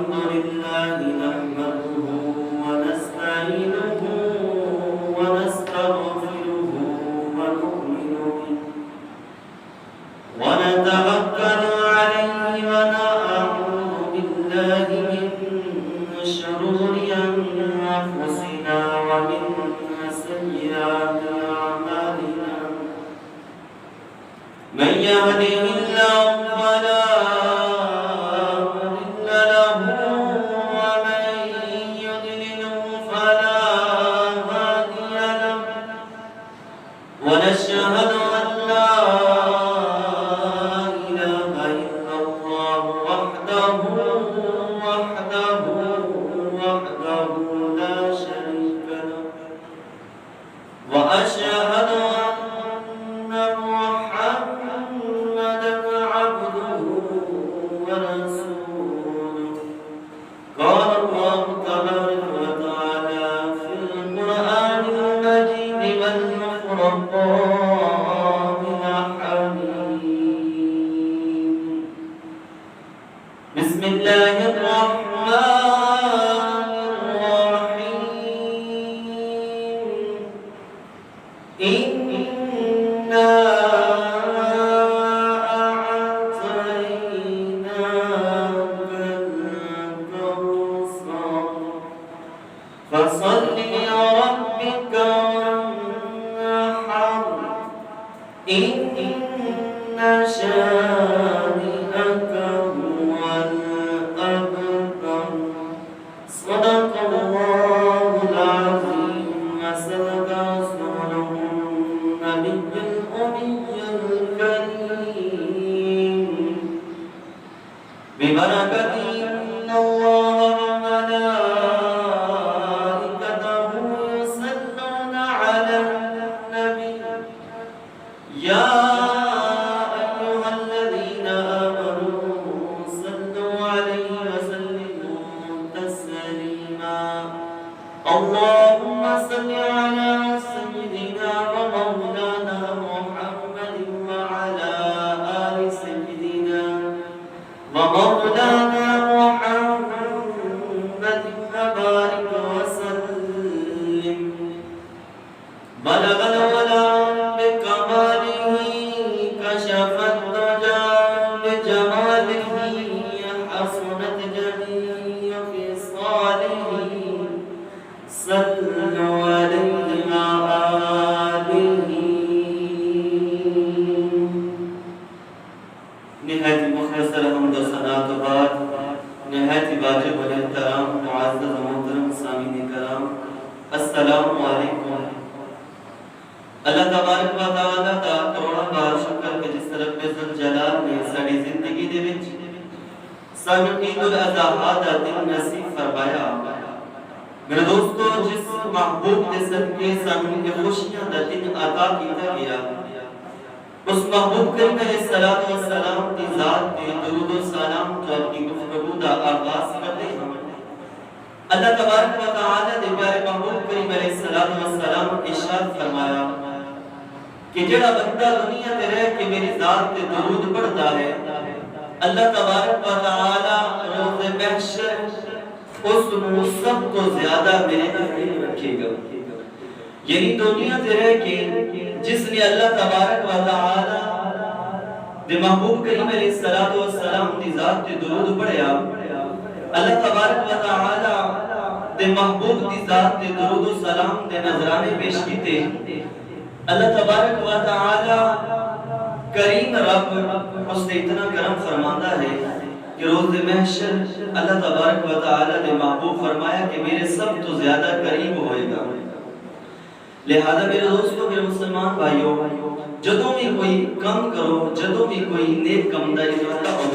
الحمد لله نحمده ونستعينه ونستغفره ونؤمن به ونتوكل عليه ونعوذ بالله من شرور أنفسنا ومن سيئات أعمالنا من يهده الله فلا مضل له ومن يضلله فلا هادي له ونشهد أن لا إله إلا الله وحده لا شريك له وأشهد أن محمدا عبده ورسوله قال الله تبارك وتعالى في القرآن المجيد والفرقان الحميد بسم الله الرحمن الرحيم إنا أعطيناك الكوثر فصل لربك وانحر إن شانئك هو الأبتر صدق الله العظيم وصدق رسوله النبي الأمي الكريم ببركة إن الله وملائكته يصلون على النبي يا أيها الذين آمنوا صلوا عليه وسلموا تسليما اللهم صل على سيدنا ومولانا محمد وعلى آل سيدنا ومولانا محمد وبارك وسلم بلغ العلا بكماله كشف الدجى بجماله حسنت جميع خصاله صلوا عليه وآله نهایت مختصر حمد و ثنا کے بعد نہایت واجب الاحترام معزز محترم سامعین کرام السلام علیکم اللہ تبارک و تعالی دا کروڑا بار شکر کہ جس رب ذوالجلال نے ساری زندگی دے وچ سانو عید الاضحیٰ دا دن نصیب فرمایا میرے دوستو جس محبوب کے صدقے سانو یہ خوشیاں دا دن عطا کیتا گیا اس محبوب کریم علیہ السلام کی ذات کے درود و سلام تو اپنی گفتگو دا آغاز کرتے ہیں اللہ تبارک و تعالی نے پیارے محبوب کریم علیہ السلام ارشاد فرمایا کہ جڑا بندہ دنیا تے رہ کے میری ذات تے درود پڑھتا ہے اللہ تبارک و تعالی روز محشر اس کو سب تو زیادہ میرے قریب رکھے گا یعنی دنیا تے رہ کے جس نے اللہ تبارک و تعالی دے محبوب کریم علیہ السلام دی ذات تے درود پڑھیا اللہ تبارک و تعالی دے محبوب دی ذات تے درود و سلام دے نظرانے پیش کیتے اللہ تبارک و تعالی کریم رب اس نے اتنا کرم فرماندہ ہے کہ روز محشر اللہ تبارک و تعالی نے محبوب فرمایا کہ میرے سب تو زیادہ قریب ہوئے گا لہذا میرے دوستوں میرے مسلمان بھائیوں جدوں بھی کوئی کم کرو جدوں بھی کوئی نیک کم دا ارادہ ہو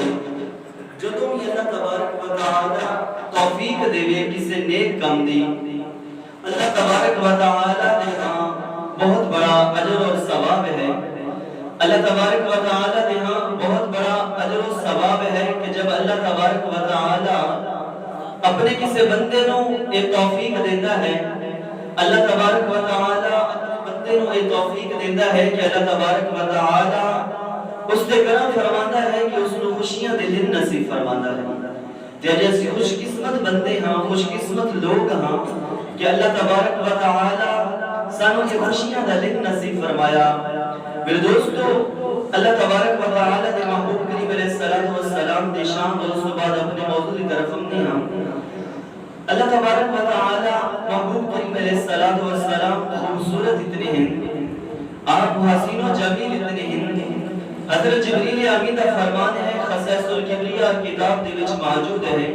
جدوں بھی اللہ تبارک و تعالی توفیق دے کسی نیک کم دی اللہ تبارک و تعالی نے بہت بڑا اجر اور ثواب ہے اللہ تبارک و تعالی نے بہت بڑا اجر و ثواب ہے کہ جب اللہ تبارک و تعالی اپنے کسی بندے نو ایک توفیق دیتا ہے اللہ تبارک و تعالی اپنے بندے نو ایک توفیق دیتا ہے کہ اللہ تبارک و تعالی اس دے کرم فرماتا ہے کہ اس نو خوشیاں دے دن نصیب فرماتا ہے جیسے خوش قسمت بندے ہاں، خوش قسمت لوگ ہاں کہ اللہ تبارک و تعالی سانو یہ خوشیاں دا دن نصیب فرمایا۔ میرے دوستو، اللہ تبارک و تعالی نے محبوب کریم علیہ السلام دے شان اور اس کے بعد اپنے موضوع کی طرف ہم نے اللہ تبارک و تعالی محبوب کریم علیہ السلام خوبصورت اتنے ہیں، آپ حسین و جمیل اتنے ہیں۔ حضرت جبریل امین کا فرمان ہے، خصائص الکبریاء کتاب دے وچ موجود ہے،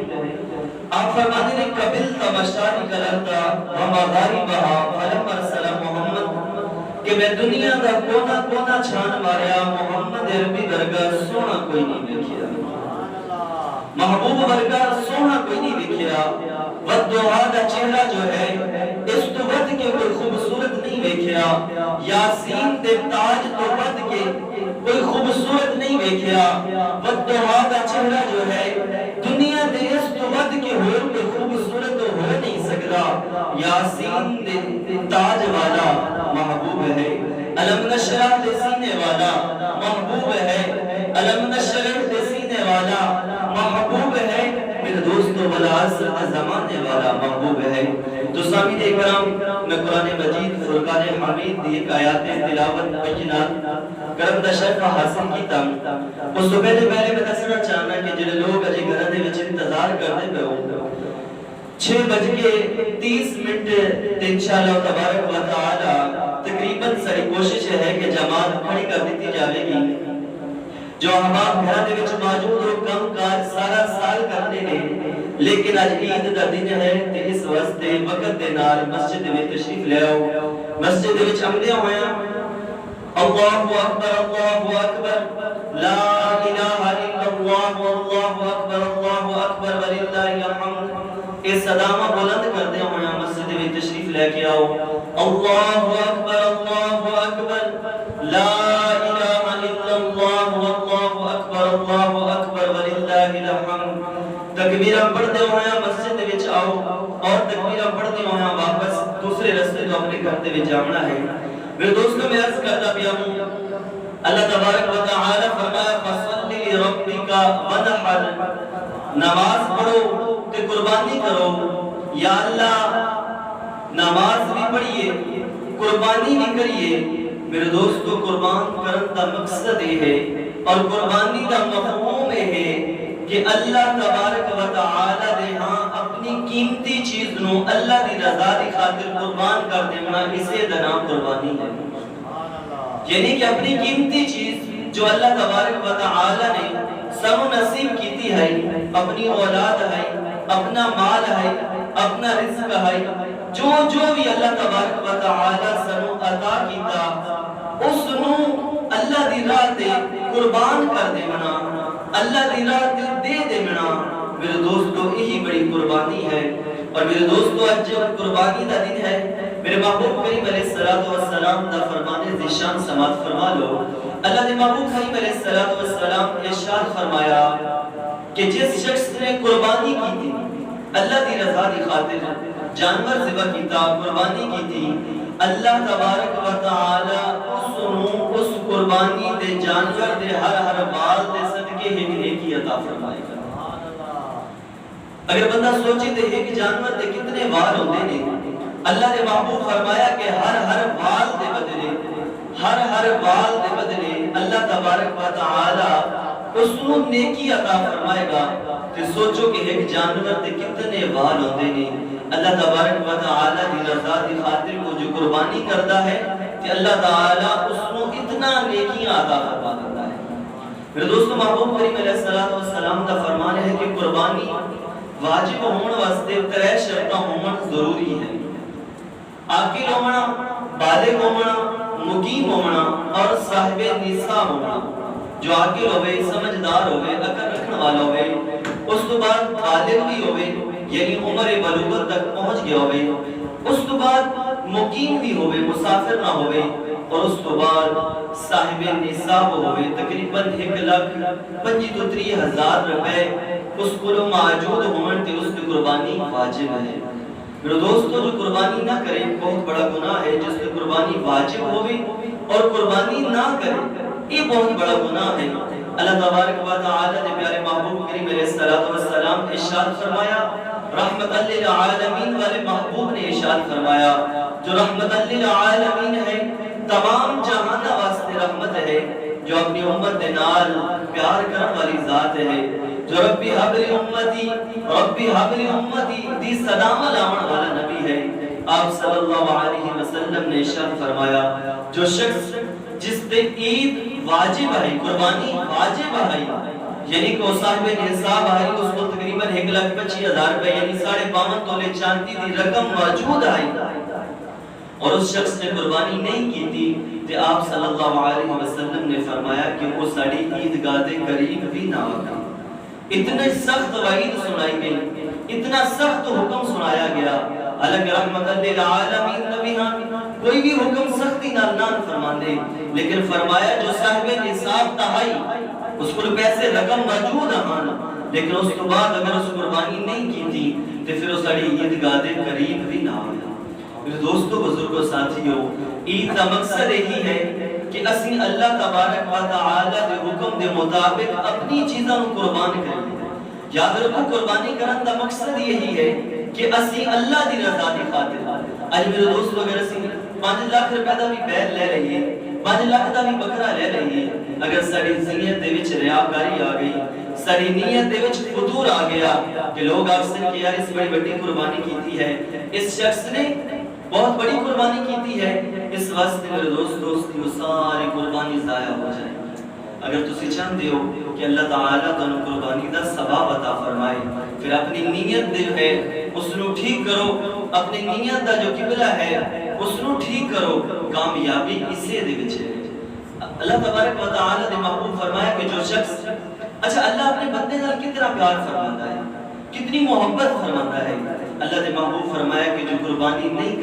آپ فرماتے ہیں قبل تمشاری کرتا ومغاربہا فلم ارسل محمد کہ میں دنیا دا کونا کونا چھان ماریا، محمد عربی درگاہ سونا کوئی نہیں دیکھیا، محبوب ورگا سونا کوئی نہیں دیکھیا، ودعا دا چہرہ جو ہے اس تو ود کے کوئی خوبصورت نہیں دیکھیا، یاسین دے تاج تو ود کے کوئی خوبصورت نہیں دیکھیا، ودعا دا چہرہ جو ہے دنیا دے اس تو ود کے ہور کوئی خوبصورت ہو نہیں سکتا، یاسین دے تاج والا محبوب ہے، علم نشرح دے سینے والا محبوب ہے، علم نشرح دے سینے والا محبوب ہے، میرے دوستو والعصر زمانے والا محبوب ہے۔ تو سامعین اکرام، میں قرآن مجید فرقان حمید دی ایک آیات تلاوت بینات کرم دا شرف حاصل کیتا۔ اس تو پہلے میں دسنا چاہنا کہ جنہیں لوگ اجے گھر دے وچ انتظار کرتے پہ ہو 6:30 تے انشاءاللہ تبارک و تعالی تقریباً ساری کوشش ہے کہ جماعت کھڑی کر دیتی جاوے گی۔ جو احباب گھر دے وچ موجود ہو کم کاج سارا سال کرتے نے، لیکن آج عید دا دن ہے تے اس واسطے وقت دے نال مسجد میں تشریف لے آؤ۔ مسجد دے وچ آمدے ہویا اللہ اکبر اللہ اکبر لا الہ الا اللہ اللہ اکبر وللہ الحمد، اس صدامہ بلند کردے ہویا مسجد میں تشریف لے کے آؤ۔ اللہ اکبر لا الہ الا اللہ اللہ اکبر وللہ الحمد، تکبیرہ پڑھتے ہویا مسجد وچ آؤ اور تکبیرہ پڑھتے ہویا واپس دوسرے رستے تو اپنے گھر وچ جانا ہے۔ میرے دوستوں، میں عرض کرتا پیا ہوں، اللہ تبارک و تعالی فرمایا فصلی لربک ونحر، نماز پڑھو تے قربانی کرو۔ یا اللہ، نماز بھی پڑھیے قربانی بھی کریے۔ میرے دوستو، قربان کرن دا مقصد یہ ہے اور قربانی دا مفہوم یہ ہے کہ اللہ تبارک و تعالی دے ہاں اپنی قیمتی چیز نو اللہ دی رضا دی خاطر قربان کر دینا، اسے دا نام قربانی ہے۔ یعنی کہ اپنی قیمتی چیز جو اللہ تبارک و تعالی نے سب نصیب کیتی ہے، اپنی اولاد ہے، اپنا مال ہے، اپنا رزق ہے، جو بھی اللہ تبارک و تعالی سنو عطا کیتا، اس نو اللہ دی راہ تے قربان کر دینا، اللہ دی راہ تے دے دینا۔ میرے دوستو، یہی بڑی قربانی ہے۔ اور میرے دوستو، آج جب قربانی دا دن ہے، میرے محبوب کریم علیہ السلام دا فرمانے ذیشان سماعت فرما لو۔ اللہ نے محبوب کریم علیہ السلام ارشاد فرمایا کہ جس شخص نے قربانی کی تھی اللہ دی رضا دی خاطر، جانور ذبح کیتا، قربانی کی تھی، اللہ تبارک و تعالی اس قربانی دے جانور دے ہر بال دے صدقے ایک نیکی عطا فرمائے گا۔ اگر بندہ سوچے تے ایک جانور دے کتنے وال ہوندے نے، اللہ نے محبوب فرمایا کہ ہر وال دے بدلے، ہر وال دے بدلے اللہ تبارک و تعالی اس کو نیکی عطا فرمائے گا۔ تے سوچو کہ ایک جانور دے کتنے وال ہوندے نے، اللہ تبارک و تعالی دی رضا دی خاطر کو جو قربانی کرتا ہے کہ اللہ تعالی اس کو اتنا نیکیاں عطا فرما دیتا ہے۔ میرے دوستو، محبوب کریم علیہ السلام کا فرمان ہے کہ قربانی واجب ہونے واسطے 3 شرطاں ہونا ضروری ہے۔ عاقل ہونا، بالغ ہونا، مقیم ہونا اور صاحب نصاب ہونا۔ جو عاقل ہوئے، سمجھدار ہوئے، عقل رکھنے والا ہوئے، اس تو بعد بالغ بھی ہوئے یعنی عمر بلوغت تک پہنچ گیا ہوئے، اس تو بعد مقیم بھی ہوئے، مسافر نہ ہوئے، اور اس تو بعد صاحب نصاب ہوئے، تقریباً 1,35,000 روپے اس کو موجود ہونے تے اس کی قربانی واجب ہے۔ میرے دوستو، جو قربانی نہ کرے بہت بڑا گناہ ہے، جس کی قربانی واجب ہوئے اور قربانی نہ کرے یہ بہت بڑا گناہ ہے۔ اللہ تبارک و تعالی نے پیارے محبوب کریم علیہ السلام نے ارشاد فرمایا، رحمت للعالمین والے محبوب نے ارشاد فرمایا، جو رحمت للعالمین ہے، تمام جہان واسطے رحمت ہے، جو اپنی امت دے نال پیار کرن والی ذات ہے، جو ربی حبلی امتی دی سلام لاؤن والا نبی ہے۔ آپ صلی اللہ علیہ وسلم نے ارشاد فرمایا، جو شخص جس دے عید واجب ہے، قربانی واجب ہے، یعنی کہ وہ صاحب نصاب ہے، اس کو تقریباً 1,25,000 روپے یعنی 52.5 تولے چاندی دی رقم موجود ہے، اور اس شخص نے قربانی نہیں کی تھی، تو آپ صلی اللہ علیہ وسلم نے فرمایا کہ وہ ساڑی عیدگاہ دے قریب بھی نہ ہوگا۔ اتنے سخت وعید سنائی گئی، اتنا سخت حکم سنایا گیا، حالانکہ رحمت للعالمین نبی ہاں کوئی بھی حکم سختی نہ فرما دے، لیکن فرمایا جو صاحب نصاب تہائی اس کو پیسے رقم موجود ہیں، لیکن اس کے بعد اگر اس قربانی نہیں کی تھی تو پھر اس ساڑی عیدگاہ دے قریب بھی نہ ہوگا۔ میرے دوستو، بزرگوں، ساتھیوں، عید کا مقصد یہی ہے کہ اسی اللہ تبارک و تعالی دے حکم دے مطابق اپنی چیزاں قربان کریں۔ یاد رکھو، قربانی کرن دا مقصد یہی ہے کہ اسی اللہ دی رضا دی خاطر، اج میرے دوستو اگر اسی 5 لاکھ روپے دا بھی بیل لے رہی ہے، 5 لاکھ دا بھی بکرا لے رہی ہے، اگر ساری نیت دے وچ ریاکاری آ گئی، ساری نیت دے وچ فطور آ گیا کہ لوگ آکسن کہ یار اس بڑی بڑی قربانی کیتی ہے، اس شخص نے بہت بڑی قربانی کیتی ہے، اس واسطے میرے دوستی وہ ساری قربانی ضائع ہو جائے۔ اگر تسی چاہتے ہو کہ اللہ تعالیٰ تانوں قربانی دا ثواب عطا فرمائے، پھر اپنی نیت دے ہے اس نو ٹھیک کرو، اپنی نیت دا جو قبلہ ہے اس نو ٹھیک کرو، کامیابی اسے دے وچ ہے۔ اللہ تبارک و تعالیٰ نے محبوب فرمایا کہ جو شخص، اچھا اللہ اپنے بندے نال کتنا پیار فرماتا ہے، کتنی محبت فرماتا ہے۔ اللہ نے محبوب فرمایا کہ جو قربانی نہیں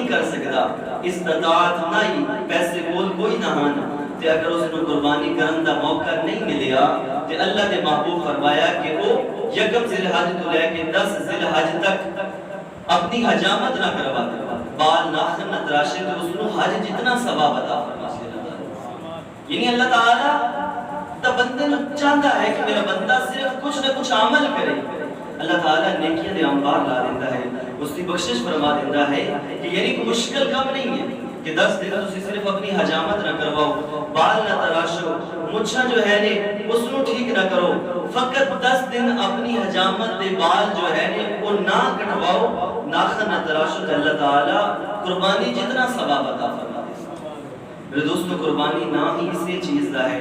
کر سکتا، استطاعت نہیں، پیسے بول کوئی نہ آنا، تے اگر اس نے قربانی کرن دا موقع نہیں ملیا، تے اللہ نے محبوب فرمایا کہ وہ 1 ذی الحج تو لے کے 10 ذی الحج تک اپنی حجامت نہ کروا دے، بال ناخن نہ تراشے، تو اس نے حج جتنا ثواب عطا فرمائے۔ یعنی اللہ تعالیٰ تا بندے نو چاہتا ہے کہ میرا بندہ صرف کچھ نہ کچھ عمل کرے۔ اللہ تعالیٰ نیکیاں دے انبار لا دیتا ہے، اس کی بخشش فرما دیتا ہے کہ یعنی کہ مشکل کم نہیں ہے کہ 10 دن تسی صرف اپنی حجامت نہ کرواؤ، بال نہ تراشو، مچھا جو ہے نے اس نو ٹھیک نہ کرو، فقط 10 دن اپنی حجامت دے بال جو ہے نے وہ نہ کٹواؤ، ناخن نہ تراشو، تو اللہ تعالیٰ قربانی جتنا ثواب عطا فرما دیتا ہے۔ میرے دوستو، قربانی نہ ہی اسی چیز دا ہے۔